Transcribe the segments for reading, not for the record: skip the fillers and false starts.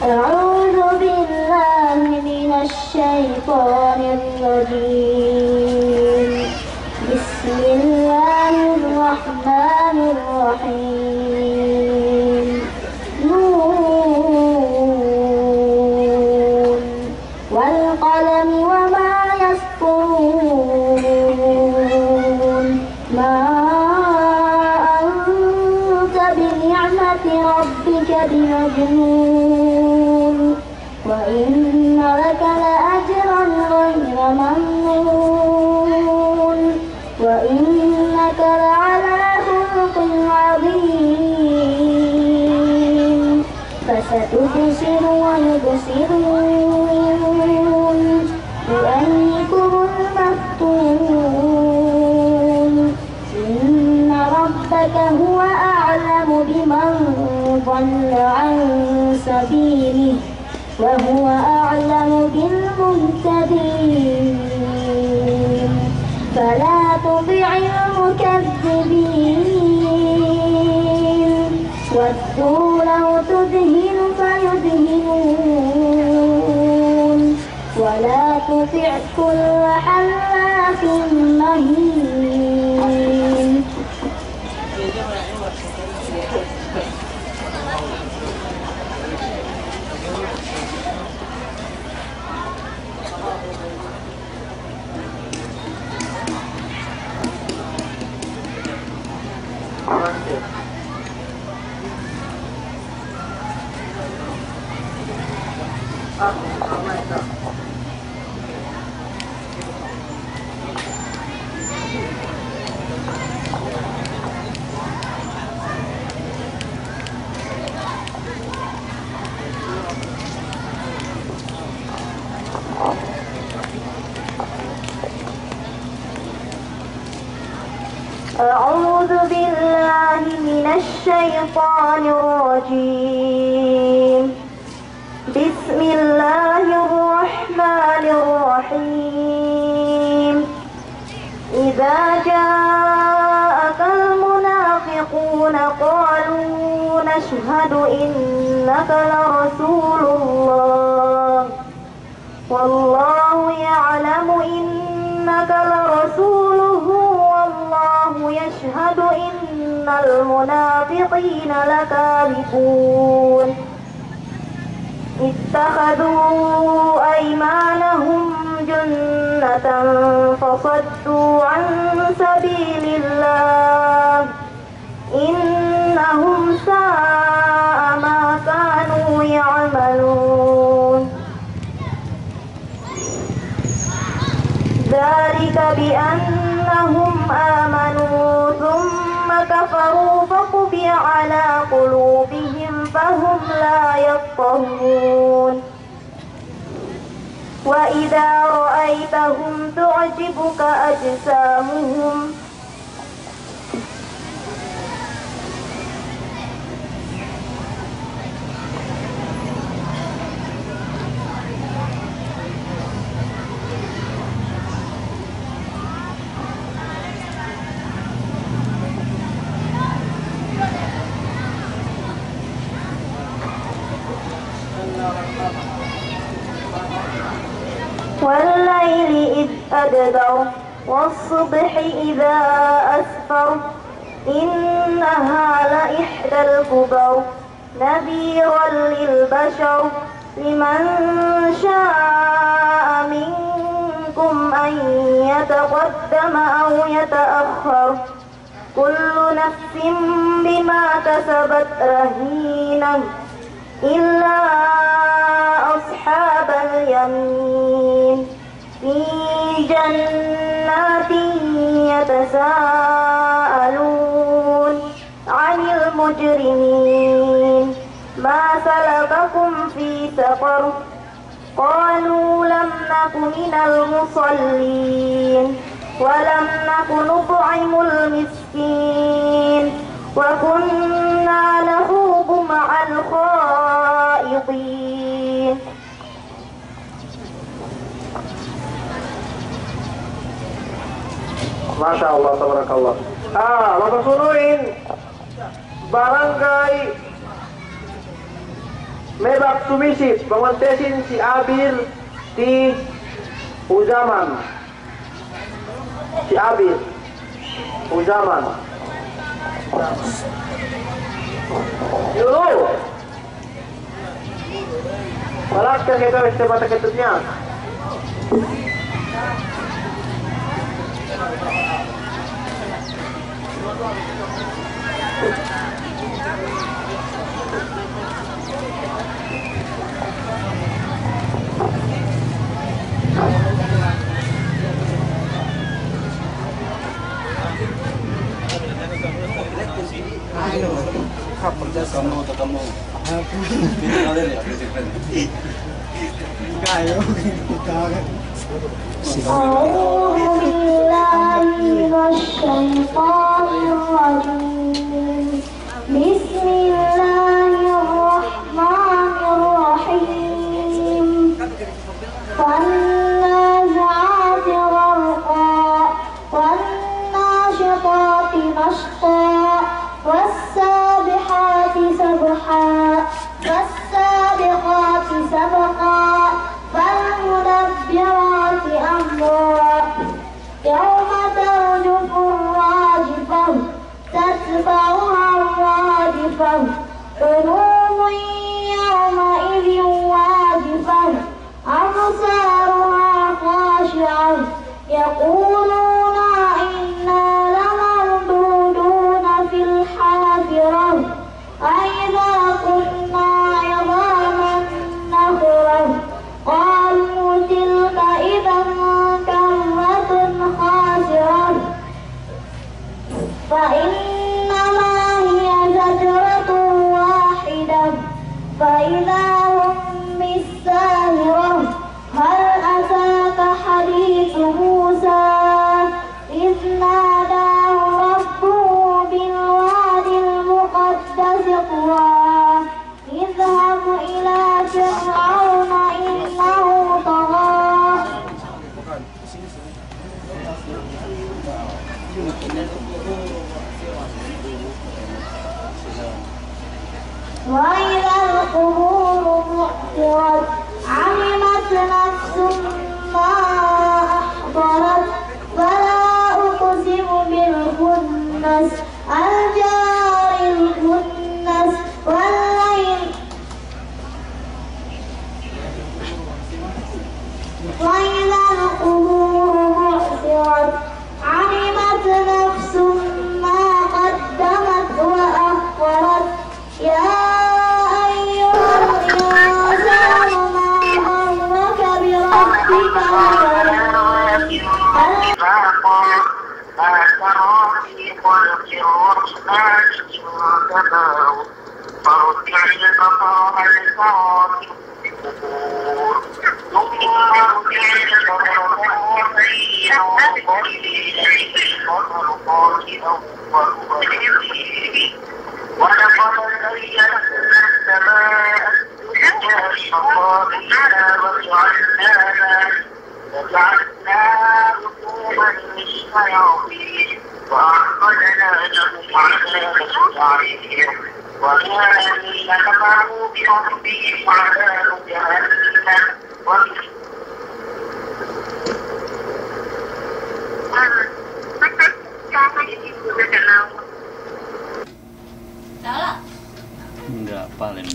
أعوذ بالله من الشيطان الرجيم. بسم الله الرحمن الرحيم. نون والقلم وما يسطرون. ما أنت بنعمة ربك بمجنون، وإن لك لأجرا غير ممنون، وإنك لعلى خلق عظيم. فستبصر ويبصرون بأيكم المفتون. إن ربك هو أعلم بمن ضل عن سبيله وهو أعلم بالمهتدين. فلا تطع المكذبين ودوا لو تدهن فيدهنون، ولا تطع كل حلاف مهين. أعوذ بالله من الشيطان الرجيم. بسم الله الرحمن الرحيم. إذا جاءك المنافقون قالوا نشهد إنك لرسول الله والله يعلم إنك لرسوله والله يشهد إن المنافقين لكاذبون. اتخذوا أيمانهم جنة فصدوا عن سبيل الله إنهم ساء ما كانوا يعملون. ذلك بأنهم آمنوا ثم كفروا فطبع على قلوبهم فهم لا يفقهون. وإذا رأيتهم تعجبك أجسامهم والليل إذ أدبر والصبح إذا أسفر إنها لإحدى الكبر نذيرا للبشر لمن شاء منكم أن يتقدم أو يتأخر كل نفس بما كسبت رهينة إلا أصحاب اليمين في جنات يتساءلون عن المجرمين ما سلككم في سقر قالوا لم نك من المصلين ولم نك نطعم المسكين وكنا نخوض مع الخائضين. Masya Allah, tabarakallah. Bapak sunuin barangkali May back sumisip, pamantesin si Abir di Uzaman. Si Abir Uzaman. Yuk. Balaskan kita este mata ketutnya. أعوذ بالله من الشيطان الرجيم بسم الله الرحمن الرحيم والنازعات غرقا والناشطات نشطا والسابحات سبحا فالسابقات سبقا فالمدبرات أمرا يوم ترجف الراجفة تتبعها الرادفة قلوب يومئذ واجفة أبصارها خاشعة يقولون إنا لمردودون في الحافرة أإذا كنا عظاما نخرة قالوا تلك إذا كرة خاسرة فإنما هي زجرة واحدة فإذا هم بالساهرة هل أتاك حديث موسى إذ ناداه ربه بالوادي المقدس طوى اذهب إلى فرعون إنه طغى وإذا القبور بعثرت علمت نفس ما أحضرت فلا أقسم بالخنس الجار الكنس والليل وإذا القبور بعثرت علمت نفس ما قدمت وأخرت يا أيها الإنسان ما غرك بربك ما ترى في خلق الرحمن من تفاوت فارجع البصر هل ترى من فطور ثم ارجع البصر مرتين ينقلب إليك البصر خاسئا وهو حسير ولقد زينا السماء الدنيا بمصابيح وجعلناها رسوما للشياطين وأعطينا لهم عذاب السعير وما الذين كفروا بربهم عذاب جهنم Enggak, paling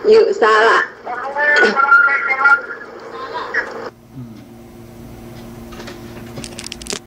Yuk, salah.